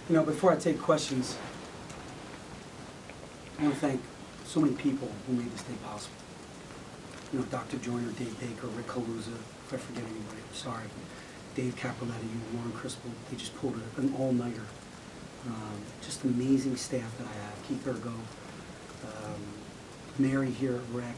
You know, before I take questions, I want to thank so many people who made this day possible. You know, Dr. Joyner, Dave Baker, Rick Calusa, if I forget anybody, I'm sorry. Dave Capoletti, Warren Crispel, they just pulled an all-nighter. Just amazing staff that I have. Keith Ergo, Mary here at Rec,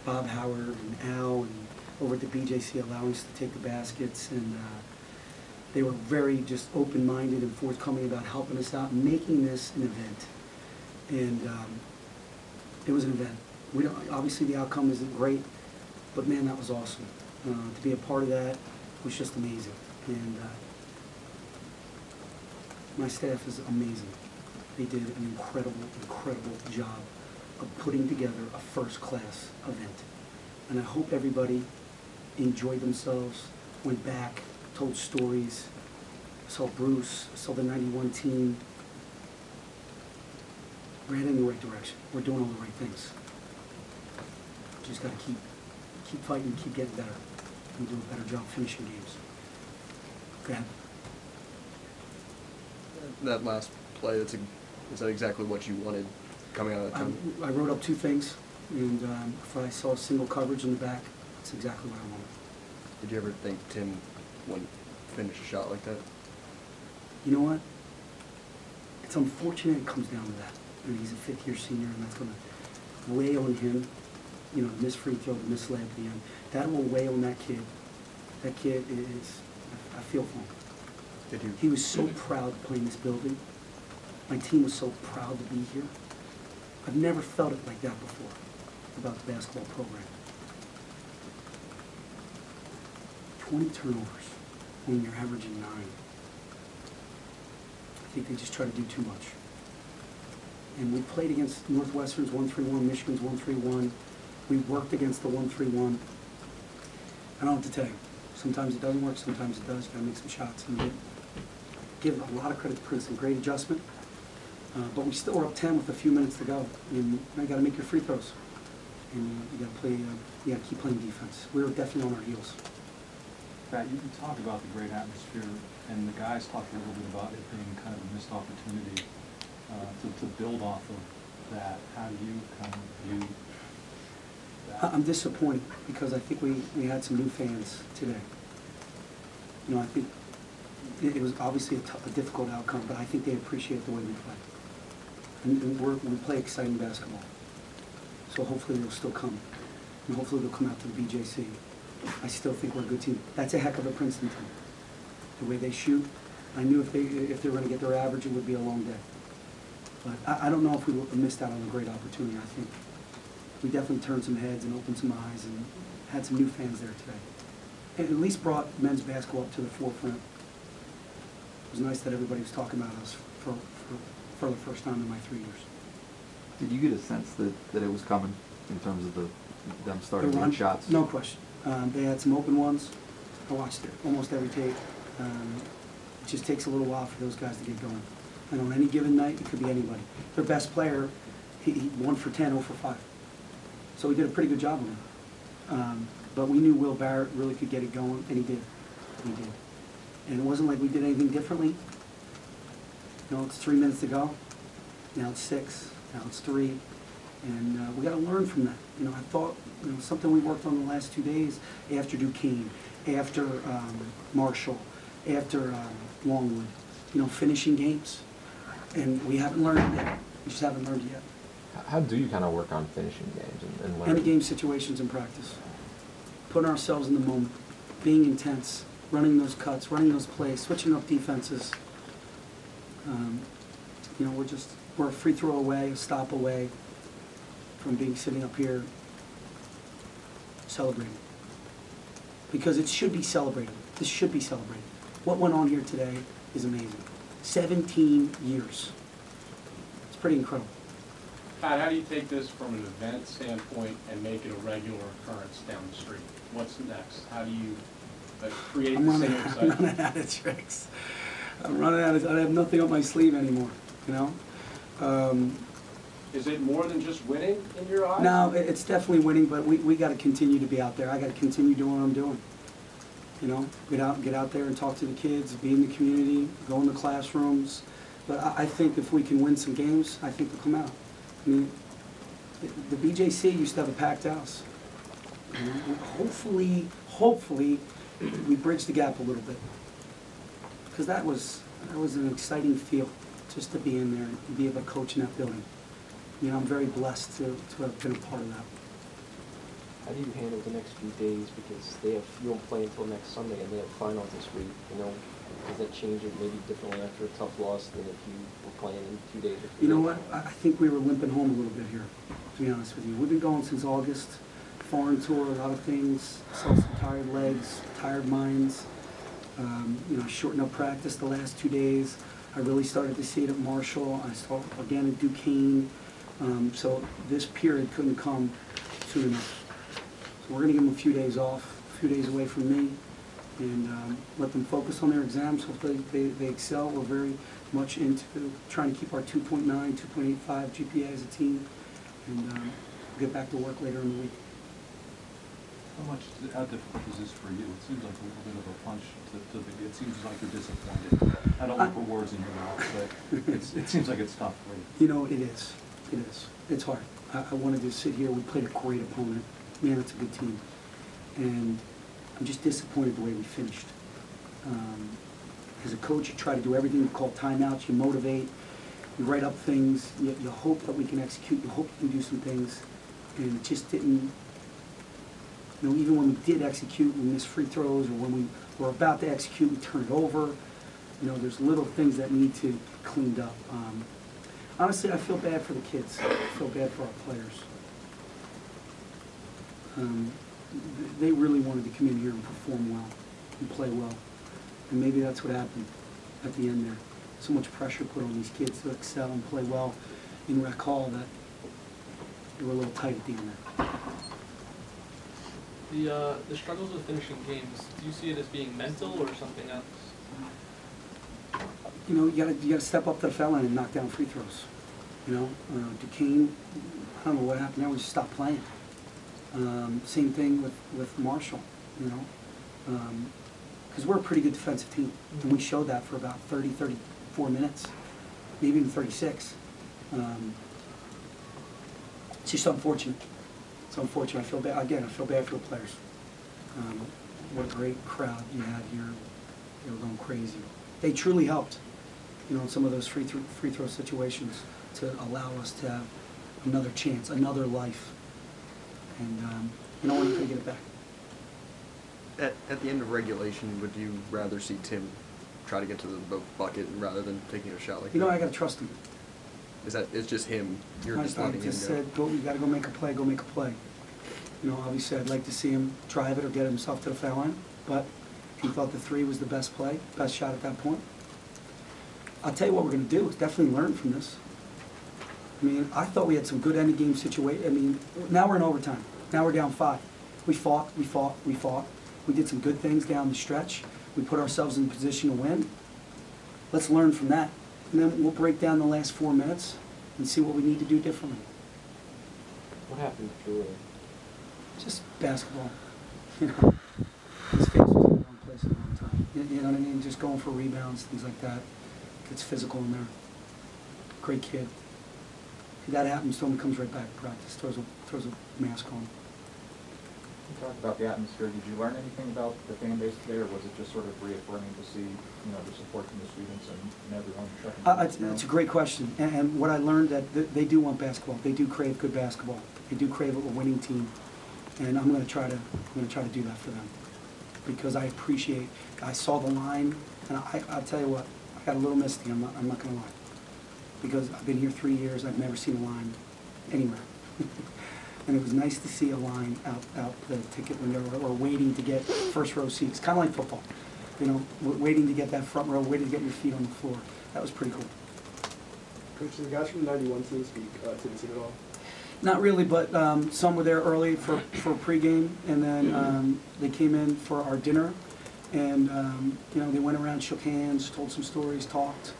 Bob Howard and Al, and over at the BJC allowing us to take the baskets, and they were very just open-minded and forthcoming about helping us out, making this an event. And it was an event. We don't, obviously the outcome isn't great, but man, that was awesome. To be a part of that was just amazing. And my staff is amazing. They did an incredible, incredible job of putting together a first-class event. And I hope everybody enjoyed themselves, went back, told stories, saw Bruce, saw the 91 team. We're heading in the right direction. We're doing all the right things. Just got to keep fighting, keep getting better, and do a better job finishing games. Go ahead. That last play, is that exactly what you wanted coming out of that time? I wrote up two things, and if I saw single coverage in the back, that's exactly what I wanted. Did you ever think Tim wouldn't finish a shot like that? You know what? It's unfortunate it comes down to that. I mean, he's a fifth-year senior, and that's going to weigh on him. You know, the missed free throw, the missed layup at the end. That will weigh on that kid. That kid is, I feel for him. Did you? He was so proud to play in this building. My team was so proud to be here. I've never felt it like that before about the basketball program. 20 turnovers when you're averaging 9. I think they just try to do too much. And we played against Northwestern's 1-3-1, Michigan's 1-3-1. We worked against the 1-3-1. I don't know what to tell you. Sometimes it doesn't work, sometimes it does. You gotta make some shots. And give a lot of credit to Princeton. Great adjustment. But we still were up 10 with a few minutes to go. And you gotta make your free throws. And you gotta play, you gotta keep playing defense. We were definitely on our heels. Pat, you talk about the great atmosphere, and the guys talked a little bit about it being kind of a missed opportunity to build off of that. How do you kind of view that? I'm disappointed because I think we had some new fans today. You know, I think it was obviously a difficult outcome, but I think they appreciate the way we play. And we play exciting basketball. So hopefully they'll still come. And hopefully they'll come out to the BJC. I still think we're a good team. That's a heck of a Princeton team. The way they shoot, I knew if they were going to get their average, it would be a long day. But I don't know if we would have missed out on a great opportunity. I think we definitely turned some heads and opened some eyes and had some new fans there today. And at least brought men's basketball up to the forefront. It was nice that everybody was talking about us for the first time in my 3 years. Did you get a sense that it was coming in terms of them starting to hit shots? No question. They had some open ones. I watched almost every tape. It just takes a little while for those guys to get going. And on any given night, it could be anybody. Their best player, he 1 for 10, 0 for 5. So we did a pretty good job with him. But we knew Will Barrett really could get it going, and he did. He did. And it wasn't like we did anything differently. You know, it's 3 minutes to go. Now it's 6. Now it's 3. And we got to learn from that. You know, I thought, you know, something we worked on the last 2 days, after Duquesne, after Marshall, after Longwood, you know, finishing games. And we haven't learned it yet. We just haven't learned it yet. How do you kind of work on finishing games and learning? End-of-game situations in practice. Putting ourselves in the moment, being intense, running those cuts, running those plays, switching up defenses. You know, we're a free throw away, a stop away from being sitting up here celebrating. Because it should be celebrated. This should be celebrated. What went on here today is amazing. 17 years. It's pretty incredible. Pat, how do you take this from an event standpoint and make it a regular occurrence down the street? What's next? How do you create the same excitement? I'm running out of tricks. I'm running out of, I have nothing up my sleeve anymore, you know? Is it more than just winning in your eyes? No, it's definitely winning, but we got to continue to be out there. I got to continue doing what I'm doing. You know, get out there and talk to the kids, be in the community, go in the classrooms, But I think if we can win some games, I think they'll come out. I mean, the BJC used to have a packed house. You know, hopefully, we bridge the gap a little bit. Because that was an exciting feel, just to be in there and be able to coach in that building. You know, I'm very blessed to have been a part of that. How do you handle the next few days, because you won't play until next Sunday and they have finals this week, you know? Does that change it maybe differently after a tough loss than if you were playing in 2 days or 3 days? You know what? I think we were limping home a little bit here, to be honest with you. We've been going since August, foreign tour, a lot of things, saw some tired legs, tired minds. You know, shortened up practice the last 2 days. I really started to see it at Marshall. I saw it again at Duquesne. So this period couldn't come soon enough. So we're going to give them a few days off, a few days away from me, and let them focus on their exams. Hopefully they excel. We're very much into trying to keep our 2.9, 2.85 GPA as a team, and get back to work later in the week. How difficult is this for you? It seems like a little bit of a punch it seems like you're disappointed. I don't want to put words in your mouth, but it seems like it's tough for you. You know, it is. It is. It's hard. I wanted to sit here. We played a great opponent. Man, it's a good team. And I'm just disappointed the way we finished. As a coach, you try to do everything. You call timeouts. You motivate. You write up things. You hope that we can execute. You hope we can do some things. And it just didn't. You know, even when we did execute, we missed free throws, or when we were about to execute, we turned it over. You know, there's little things that need to be cleaned up. Honestly, I feel bad for the kids. I feel bad for our players. They really wanted to come in here and perform well and play well. And maybe that's what happened at the end there. So much pressure put on these kids to excel and play well in rec hall that they were a little tight at the end there. The struggles with finishing games, do you see it as being mental or something else? You know, you gotta step up to the foul line and knock down free throws. You know, Duquesne, I don't know what happened there, we just stopped playing. Same thing with Marshall, you know, because we're a pretty good defensive team, and we showed that for about 30, 34 minutes, maybe even 36. It's just unfortunate. It's unfortunate. I feel bad. Again, I feel bad for the players. What a great crowd you had here. They were going crazy. They truly helped, you know, in some of those free throw situations to allow us to have another chance, another life. And you know, we're not going to get it back. At the end of regulation, would you rather see Tim try to get to the bucket rather than taking a shot like that? You know, I got to trust him. It's just him? You're just I letting him just go? said, you got to go make a play, go make a play. You know, obviously I'd like to see him drive it or get himself to the foul line, but he thought the three was the best play, best shot at that point. I'll tell you what we're going to do is definitely learn from this. I mean, I thought we had some good end-of-game situation. I mean, now we're in overtime. Now we're down 5. We fought. We did some good things down the stretch. We put ourselves in a position to win. Let's learn from that. And then we'll break down the last 4 minutes and see what we need to do differently. What happened through Just basketball. You know, his face was in the wrong place at the wrong time. You know what I mean? Just going for rebounds, things like that. Gets physical in there. Great kid. If that happens to him, he comes right back to practice, throws a mask on. You talked about the atmosphere. Did you learn anything about the fan base today, or was it just sort of reaffirming to see, you know, the support from the students and everyone? It's a great question, and what I learned that they do want basketball. They do crave good basketball. They do crave a winning team, and I'm going to try to do that for them, because I appreciate. I saw the line, and I'll tell you what, I got a little misty. I'm not going to lie, because I've been here 3 years. I've never seen a line anywhere. And it was nice to see a line out the ticket window, or waiting to get first row seats, kind of like football. You know, waiting to get that front row, waiting to get your feet on the floor. That was pretty cool. Coach, did the guys from the 91 team speak to the team at all? Not really, but some were there early for pregame, and then they came in for our dinner, and you know, they went around, shook hands, told some stories, talked.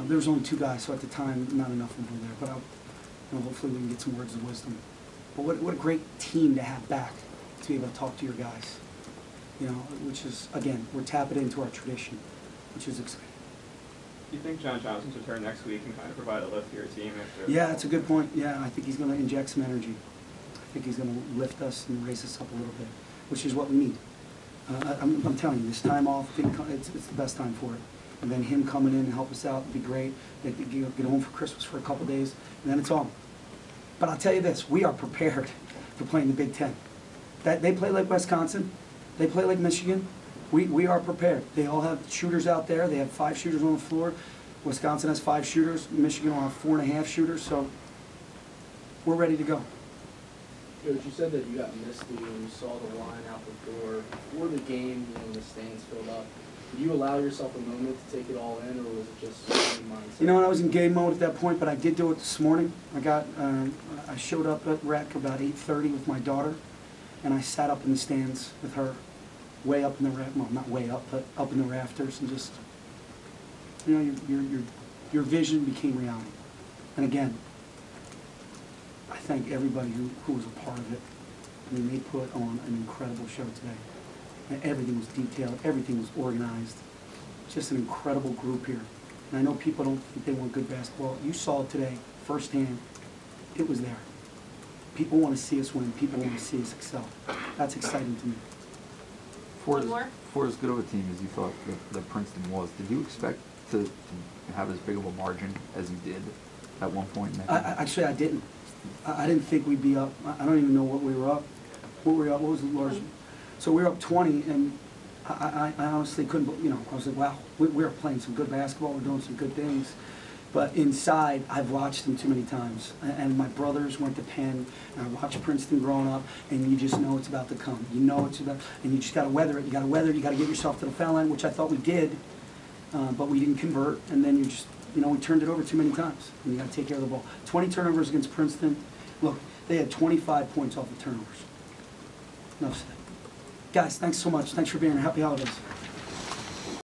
There was only 2 guys, so at the time, not enough of them were there. But you know, hopefully we can get some words of wisdom. But what a great team to have back, to be able to talk to your guys. You know, which is, again, we're tapping into our tradition, which is exciting. Do you think John Johnson's return next week can kind of provide a lift to your team after? Yeah, that's a good point. Yeah, I think he's going to inject some energy. I think he's going to lift us and raise us up a little bit, which is what we need. I'm telling you, this time off, it's the best time for it. And then him coming in and help us out would be great. They could get home for Christmas for a couple days, and then it's on. But I'll tell you this, we are prepared for playing the Big Ten. They play like Wisconsin. They play like Michigan. We are prepared. They all have shooters out there. They have 5 shooters on the floor. Wisconsin has 5 shooters. Michigan will have 4.5 shooters. So we're ready to go. Coach, you said that you got misty when you saw the line out the door. Before the game, when the stands filled up, did you allow yourself a moment to take it all in, or was it just mindset? You know, I was in game mode at that point, but I did do it this morning. I showed up at rec about 8:30 with my daughter, and I sat up in the stands with her, way up in the well, not way up, but up in the rafters, and just, you know, your vision became reality. And again, I thank everybody who was a part of it. I mean, they put on an incredible show today. And everything was detailed, everything was organized. Just an incredible group here. And I know people don't think they want good basketball. You saw it today, firsthand. It was there. People want to see us win. People want to see us excel. That's exciting to me. For as good of a team as you thought that Princeton was, did you expect to have as big of a margin as you did at one point in that game? Actually, I didn't. I didn't think we'd be up. I don't even know what we were up. What were we up? What was the largest? So we were up 20, and I honestly couldn't, you know, I was like, wow, we're playing some good basketball, we're doing some good things. But inside, I've watched them too many times. And my brothers went to Penn, and I watched Princeton growing up, and you just know it's about to come. You know it's about, and you just got to weather it. You got to weather it. You got to get yourself to the foul line, which I thought we did, but we didn't convert. And then you just, you know, we turned it over too many times, and you got to take care of the ball. 20 turnovers against Princeton. Look, they had 25 points off the turnovers. Enough said. Guys, thanks so much. Thanks for being here. Happy holidays.